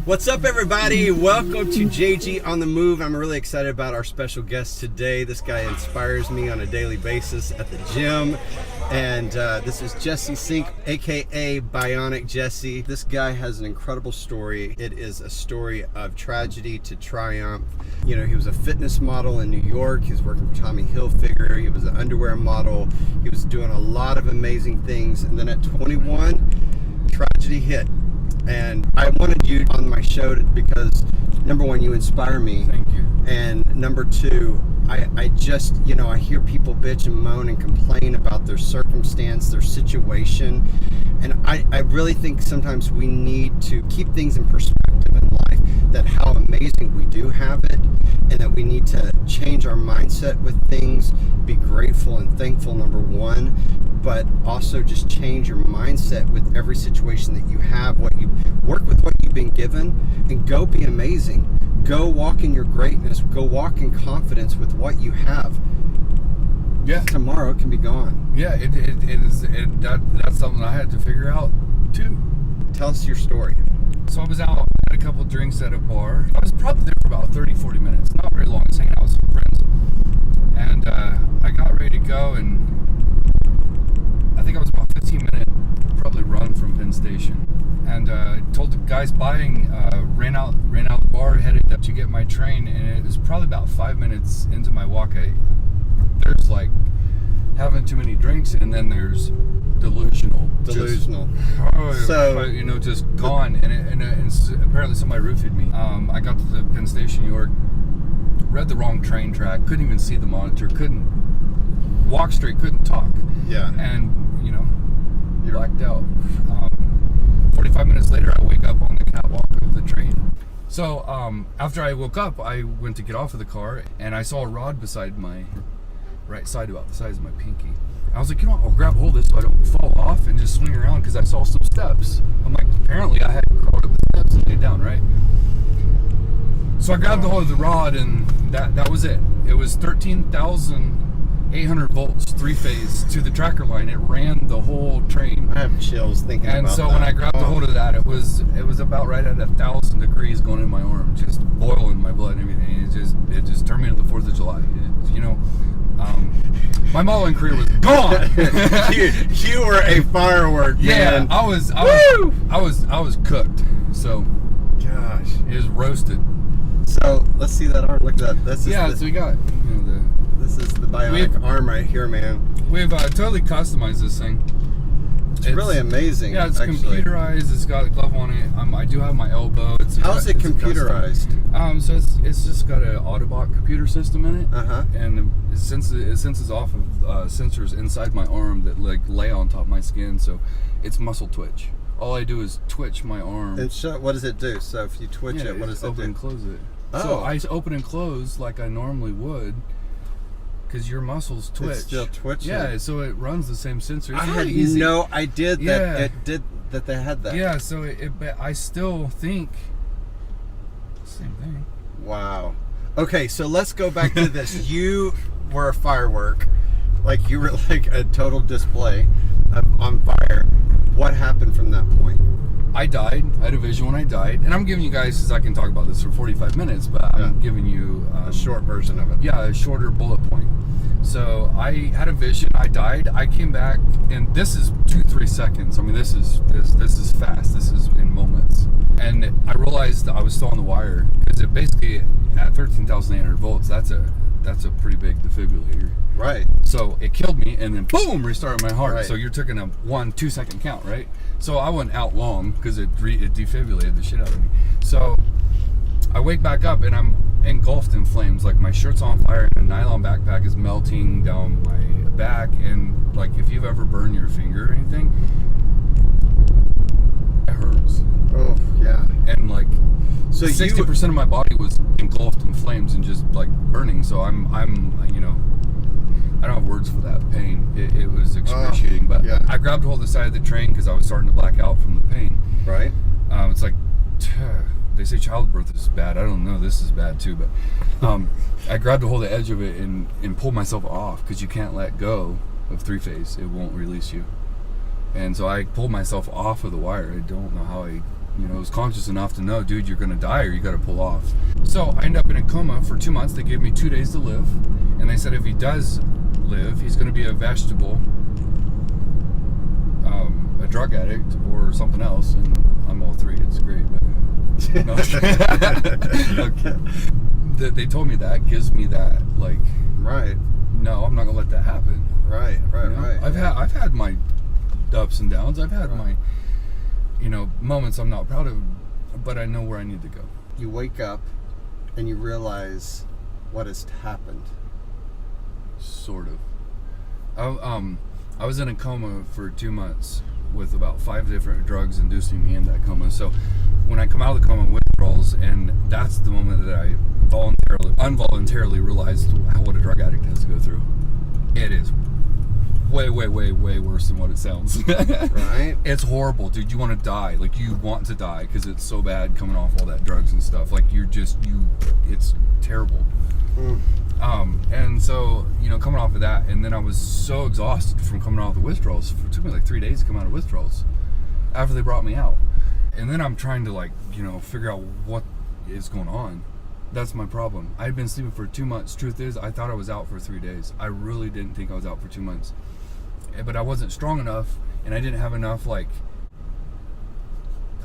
What's up, everybody? Welcome to JG on the Move. I'm really excited about our special guest today. This guy inspires me on a daily basis at the gym. And this is Jesse Sink, AKA Bionic Jesse. This guy has an incredible story. It is a story of tragedy to triumph. You know, he was a fitness model in New York. He was working for Tommy Hilfiger. He was an underwear model. He was doing a lot of amazing things. And then at 21, tragedy hit. And I wanted you on my show because, number one, you inspire me. Thank you. And number two, I just, you know, I hear people bitch and moan and complain about their circumstance, their situation. And I really think sometimes we need to keep things in perspective in life, that how amazing we do have it, and that we need to change our mindset with things, be grateful and thankful, number one, but also just change your mindset with every situation that you have, what you work with, what you've been given, and go be amazing. Go walk in your greatness. Go walk in confidence with what you have. Yeah. Tomorrow it can be gone. Yeah, it is. That's something I had to figure out too. Tell us your story. So I was out, had a couple drinks at a bar. I was probably there for about 30, 40 minutes. Not very long. I was hanging out with some friends. And I got ready to go, and I think I was about 15-minute probably run from Penn Station. And told the guys buying, ran out the bar, headed up to get my train, and it was probably about 5 minutes into my walk. There's like having too many drinks, and then there's delusional. So you know, just gone, and apparently somebody roofied me. I got to the Penn Station, New York, read the wrong train track, couldn't even see the monitor, couldn't walk straight, couldn't talk. Yeah. And you know, blacked out. 45 minutes later, I wake up on the catwalk of the train. So after I woke up, I went to get off of the car, and I saw a rod beside my right side, about the size of my pinky. I was like, you know what, I'll grab hold of this so I don't fall off and just swing around, because I saw some steps. I'm like, apparently I had crawled up the steps and laid down, right? So I grabbed the hold of the rod, and that was it. It was 13,800 volts, three-phase to the tracker line. It ran the whole train. I have chills thinking about that. And so when I grabbed the hold of that, it was about right at 1,000 degrees going in my arm, just boiling my blood and everything. It just turned me into the 4th of July. You know, my modeling career was gone. you were a firework, man. Yeah, I was cooked. So, gosh, it was roasted. So let's see that arm. Look at that. This is so we got, you know, this is the bionic arm right here, man. We've totally customized this thing. It's really amazing. Yeah, it's actually computerized. It's got a glove on it. I do have my elbow. How's it computerized? So it's just got an Autobot computer system in it. And it senses off of sensors inside my arm that like lay on top of my skin. So it's muscle twitch. All I do is twitch my arm. And what does it do? So if you twitch it, what does it do? Open and close it. Oh. So I open and close like I normally would, because your muscles twitch. It's still twitching. Yeah, so it runs the same sensor. It's I had easy. no idea that it did that. They had that. Yeah, so I still think same thing. Wow. Okay, so let's go back to this. You were a firework, like you were like a total display on fire. What happened from that point? I died. I had a vision when I died. And I'm giving you guys, because I can talk about this for 45 minutes, but I'm giving you a short version of it. Yeah, a shorter bullet point. So I had a vision. I died. I came back, and this is 2-3 seconds. I mean, this is fast. This is in moments. And I realized I was still on the wire, because it basically at 13,800 volts, that's a pretty big defibrillator. Right. So it killed me, and then boom, restarted my heart. Right. So you're taking a 1-2 second count, right? So I went out long because it defibrillated the shit out of me. So I wake back up, and I'm engulfed in flames. Like my shirt's on fire, and a nylon backpack is melting down my back. And like if you've ever burned your finger or anything, it hurts. Oh yeah. And like, so 60% of my body was engulfed in flames and just like burning. So I'm you know, I don't have words for that pain. It was excruciating. But yeah. I grabbed hold of the side of the train because I was starting to black out from the pain. Right. It's like, they say childbirth is bad. I don't know. This is bad too. But I grabbed a hold of the edge of it and pulled myself off, because you can't let go of three-phase. It won't release you. And so I pulled myself off of the wire. I don't know how I was conscious enough to know, dude, you're gonna die or you gotta pull off. So I end up in a coma for 2 months. They gave me 2 days to live, and they said if he does live, he's gonna be a vegetable, a drug addict, or something else. And I'm all three. It's great, but no. Okay. They told me that gives me that, like, right. No, I'm not gonna let that happen. Right. Right. I've had my ups and downs. I've had my, moments I'm not proud of, but I know where I need to go. You wake up and you realize what has happened. Sort of. I was in a coma for 2 months with about 5 different drugs inducing me in that coma. So when I come out of the coma, withdrawals, and that's the moment that I involuntarily realized what a drug addict has to go through. It is way worse than what it sounds. Right? It's horrible, dude. You want to die. Like, you want to die because it's so bad coming off all that drugs and stuff. Like, it's terrible. And so, coming off of that, and then I was so exhausted from coming off the withdrawals. It took me like 3 days to come out of withdrawals after they brought me out. And then I'm trying to figure out what is going on. That's my problem. I had been sleeping for 2 months. Truth is, I thought I was out for 3 days. I really didn't think I was out for 2 months. But I wasn't strong enough, and I didn't have enough, I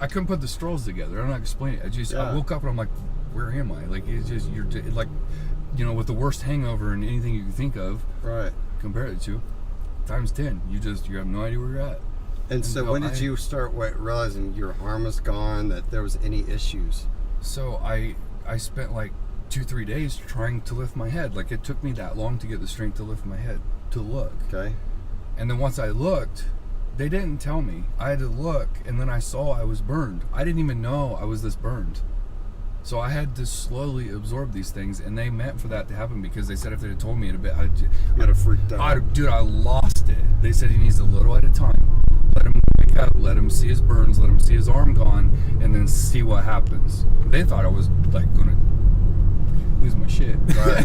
couldn't put the straws together. I don't know how to explain it. I woke up and I'm like, where am I? Like, it's just, you're like, with the worst hangover and anything you can think of. Right. Compare it to times 10. You have no idea where you're at. And so when did you start realizing your arm was gone, that there was any issues? So I spent like 2-3 days trying to lift my head. Like, it took me that long to get the strength to lift my head, to look. Okay. And then once I looked, they didn't tell me. I had to look, and then I saw I was burned. I didn't even know I was this burned. So I had to slowly absorb these things, and they meant for that to happen, because they said if they had told me it a bit, I'd have freaked out. I lost it. They said he needs a little at a time. Let him wake up, let him see his burns, let him see his arm gone, and then see what happens. They thought I was gonna lose my shit.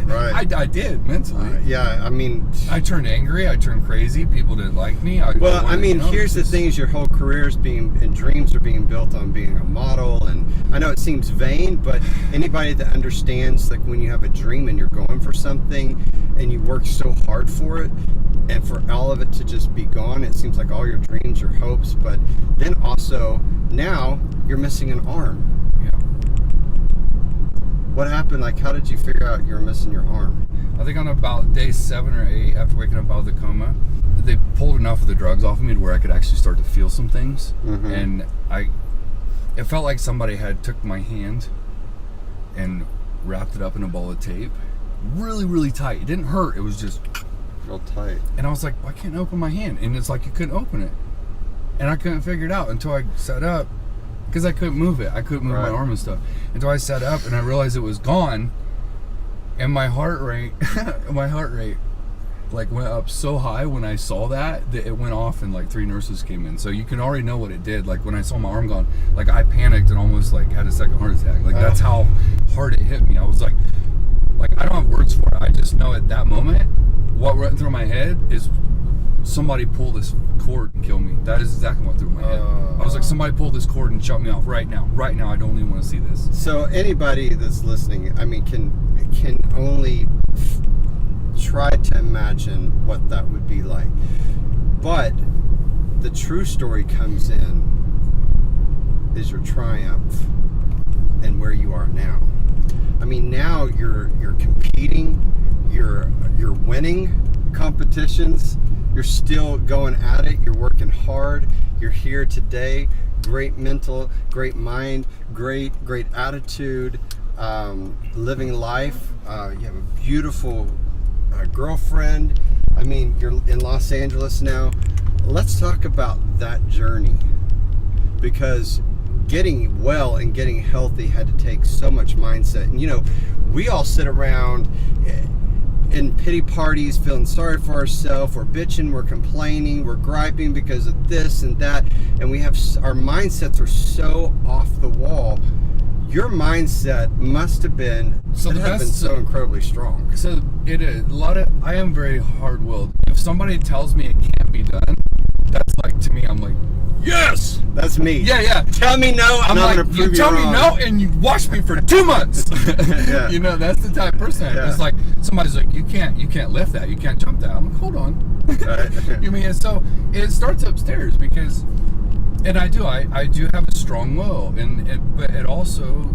Right. I did mentally. Yeah, I mean, I turned angry. I turned crazy. People didn't like me. Here's the thing: is your whole career and dreams are being built on being a model. And I know it seems vain, but anybody that understands, like, when you have a dream and you're going for something and you work so hard for it, and for all of it to just be gone, it seems like all your dreams, your hopes, but then also now you're missing an arm. What happened? Like, how did you figure out you were missing your arm? I think on about day 7 or 8, after waking up out of the coma, they pulled enough of the drugs off of me to where I could actually start to feel some things. Mm-hmm. And it felt like somebody had took my hand and wrapped it up in a ball of tape. Really, really tight. It didn't hurt. It was just real tight. And I was like, why can't I open my hand? And it's like you couldn't open it. And I couldn't figure it out until I sat up. Because I couldn't move it. I couldn't move my arm and stuff. Until I sat up and I realized it was gone. And my heart rate went up so high when I saw that it went off, and like 3 nurses came in. So you can already know what it did. Like, when I saw my arm gone, like, I panicked and almost had a second heart attack. Like, that's how hard it hit me. I was like I don't have words for it. I just know at that moment, what went through my head is, somebody pull this cord and kill me. That is exactly what threw my head. I was like, somebody pull this cord and shut me off right now. Right now, I don't even want to see this. So anybody that's listening, I mean, can only try to imagine what that would be like. But the true story comes in is your triumph and where you are now. I mean, now you're competing, you're winning competitions. You're still going at it. You're working hard. You're here today. Great mental, great mind, great attitude, living life. You have a beautiful girlfriend. I mean, you're in Los Angeles now. Let's talk about that journey, because getting well and getting healthy had to take so much mindset. And we all sit around in pity parties, feeling sorry for ourselves. We're bitching, we're complaining, we're griping because of this and that, and our mindsets are so off the wall. Your mindset must have been so incredibly strong. So it is I am very hard-willed. If somebody tells me it can't be done, that's like, to me, I'm like, yes, That's me. yeah. Tell me no, and I'm like, gonna prove you tell me wrong. no, and you watch me for 2 months. Yeah. You know, that's the type of person I am. Yeah. It's like somebody's like, you can't lift that, you can't jump that. I'm like, hold on. Right. You mean, and so it starts upstairs because, and I do have a strong will, but it also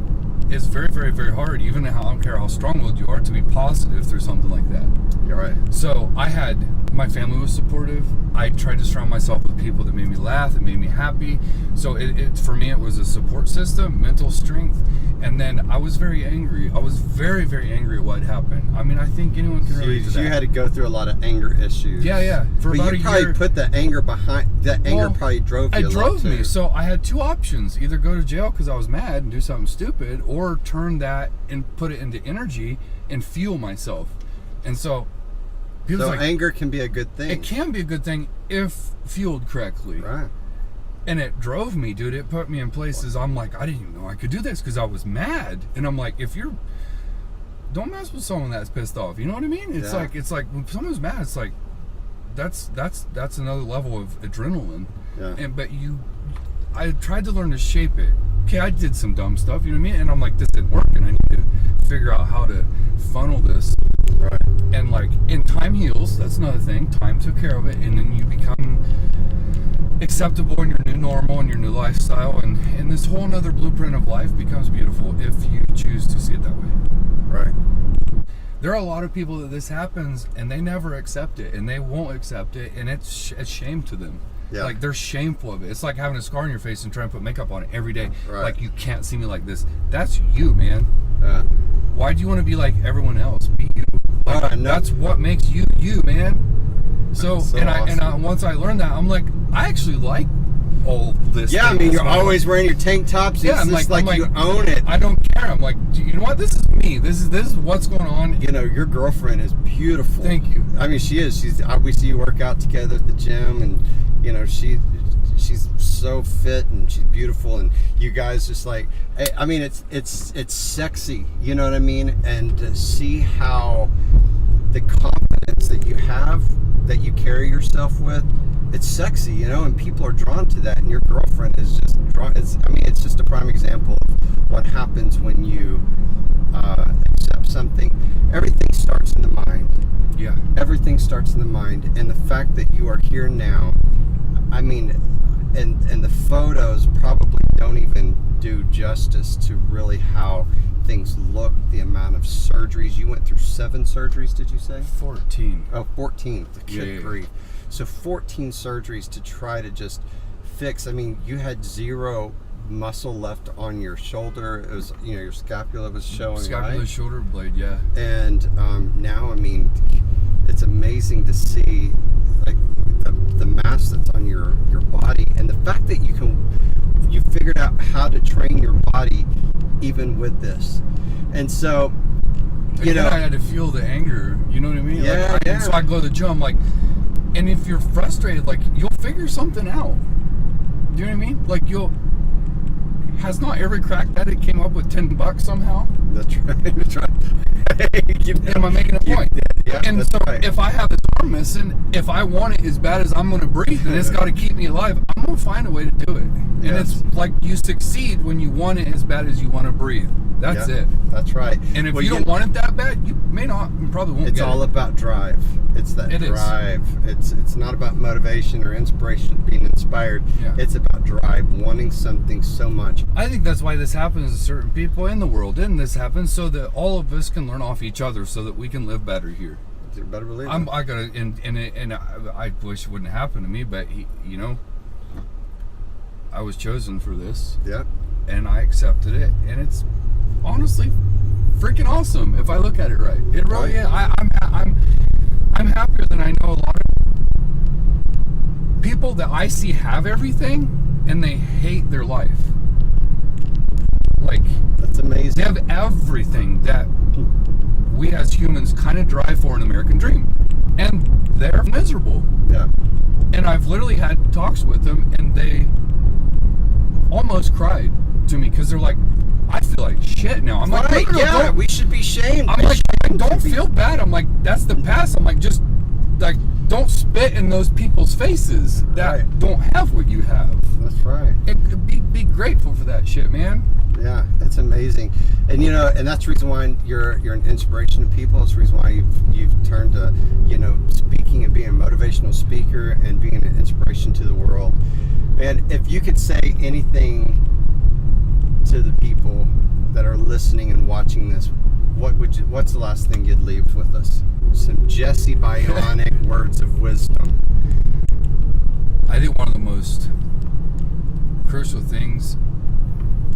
is very, very, very hard, even I don't care how strong-willed you are, to be positive through something like that. You're right. So my family was supportive. I tried to surround myself with people that made me laugh, that made me happy. So for me, it was a support system, mental strength. And then I was very angry. I was very, very angry at what happened. I mean, I think anyone can relate to that. You had to go through a lot of anger issues. Yeah. But you probably put the anger behind. That anger probably drove you. It drove me. So I had two options: either go to jail because I was mad and do something stupid, or turn that and put it into energy and fuel myself. And so, so anger can be a good thing. It can be a good thing if fueled correctly. Right. And it drove me, dude. It put me in places I'm like, I didn't even know I could do this because I was mad. And I'm like, don't mess with someone that's pissed off. You know what I mean? It's like when someone's mad, it's like that's another level of adrenaline. Yeah. But I tried to learn to shape it. Okay, I did some dumb stuff, you know what I mean? And I'm like, this didn't work, and I need to figure out how to funnel this. Right. And like, in time heals. That's another thing. Time took care of it, and then you become acceptable in your new normal and your new lifestyle, and this whole nother blueprint of life becomes beautiful if you choose to see it that way. Right. There are a lot of people that this happens and they never accept it, and they won't accept it, and it's a shame to them. Yeah. Like, they're shameful of it. It's like having a scar on your face and trying to put makeup on it every day. Right. Like, you can't see me like this. That's you, man. Why do you want to be like everyone else? Be you. Like, that's what makes you you, man. So awesome. I once I learned that, I'm like, I actually like all this. Yeah, I mean, you're always wearing your tank tops. It's just like you own it. I don't care. I'm like, you know what? This is me. This is what's going on. You know, your girlfriend is beautiful. Thank you. I mean, she is. We see you work out together at the gym, and you know, she's so fit and she's beautiful, and you guys just like, I mean, it's sexy. You know what I mean? And to see how the confidence that you have, that you carry yourself with, it's sexy, you know, and people are drawn to that, and your girlfriend is just drawn. It's just a prime example of what happens when you accept something. Everything starts in the mind. Yeah. Everything starts in the mind, and the fact that you are here now, I mean, and the photos probably don't even do justice to really how things look, the amount of surgeries. You went through 7 surgeries, did you say? 14. Oh, 14. Good grief. Yeah. So 14 surgeries to try to just fix. I mean, you had 0 muscle left on your shoulder. It was, you know, your scapula was showing. Scapula, right? shoulder blade, yeah. And now, I mean, it's amazing to see like the mass that's on your body, and the fact that you figured out how to train your body even with this. And so, you know, I had to feel the anger, you know what I mean? Yeah, like, so I go to the gym, like, and if you're frustrated, like, you'll figure something out. Do you know what I mean? Like, has not every crack addict came up with $10 somehow? That's right. That's right. Am I making a point? Yeah, and so right. if I have this arm missing, if I want it as bad as I'm going to breathe, and it's got to keep me alive, I'm going to find a way to do it. And it's like, you succeed when you want it as bad as you want to breathe. That's it. That's right. And if you don't want it that bad, you may not, you probably won't get it. It's all about drive. It's that drive. It's not about motivation or inspiration, being inspired. Yeah. It's about drive, wanting something so much. I think that's why this happens to certain people in the world. And this happens so that all of us can learn off each other so that we can live better here. You better believe it. I gotta, and I wish it wouldn't happen to me, but you know, I was chosen for this. Yeah. And I accepted it, and it's honestly freaking awesome if I look at it right. It really is. I'm happier than I know a lot of people that I see have everything and they hate their life. Like, that's amazing. They have everything that we as humans kind of drive for an American dream, and they're miserable. Yeah. And I've literally had talks with them, and they almost cried to me because they're like, I feel like shit now. I'm like, yeah, we should be shamed. I'm like, don't feel bad. I'm like, that's the past. I'm like, just like, don't spit in those people's faces that don't have what you have. right. Be grateful for that shit, man. Yeah, that's amazing. And and that's the reason why you're an inspiration to people. It's the reason why you've turned to speaking and being a motivational speaker and being an inspiration to the world. And if you could say anything to the people that are listening and watching this, what's the last thing you'd leave with us? Some Jesse Bionic words of wisdom. I think one of the most crucial things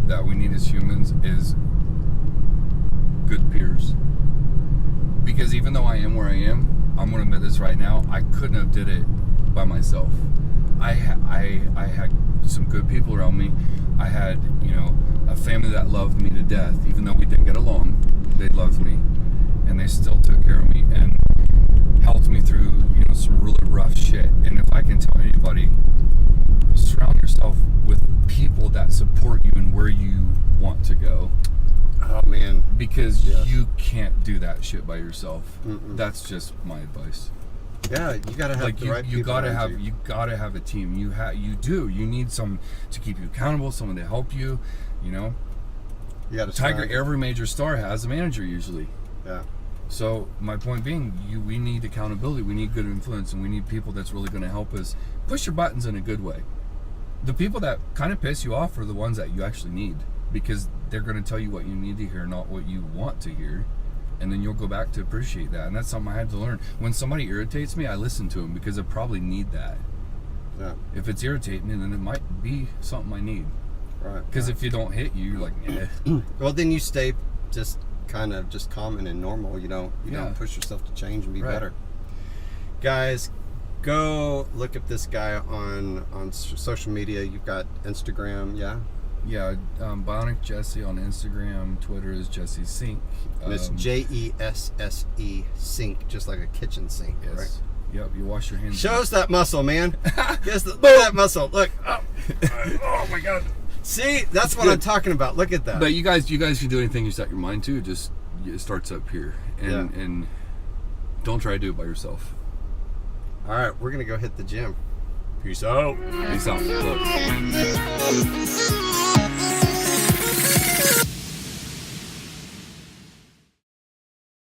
that we need as humans is good peers. Because even though I am where I am, I'm going to admit this right now, I couldn't have did it by myself. I had some good people around me. I had, a family that loved me to death. Even though we didn't get along, they loved me. And they still took care of me and helped me through, some really rough shit. And if I can tell anybody, surround yourself with people that support you and where you want to go. Oh man, because you can't do that shit by yourself. That's just my advice. Yeah, you gotta have the right people. You gotta have a team. You need some to keep you accountable, someone to help you. You gotta every major star has a manager usually. Yeah. So my point being, we need accountability, we need good influence, and we need people that's really going to help us push your buttons in a good way. The people that kind of piss you off are the ones that you actually need, because they're going to tell you what you need to hear, not what you want to hear, and then you'll go back to appreciate that. And that's something I had to learn. When somebody irritates me, I listen to them because I probably need that. Yeah. If it's irritating me, then it might be something I need. Right. Because if you don't hit you, you're like, eh. Well, then you stay just kind of just common and normal. You don't push yourself to change and be better. Guys, go look up this guy on social media. You've got Instagram, Bionic Jesse on Instagram. Twitter is Jesse Sink. It's Jesse Sink, just like a kitchen sink. Yes. Right? Yep, you wash your hands. Shows that muscle, man. Yes, look at that muscle. Look. Oh my God. See, that's what I'm talking about. Look at that. But you guys can do anything you set your mind to. Just it starts up here, and don't try to do it by yourself. All right, we're gonna go hit the gym. Peace out. Peace out. Look.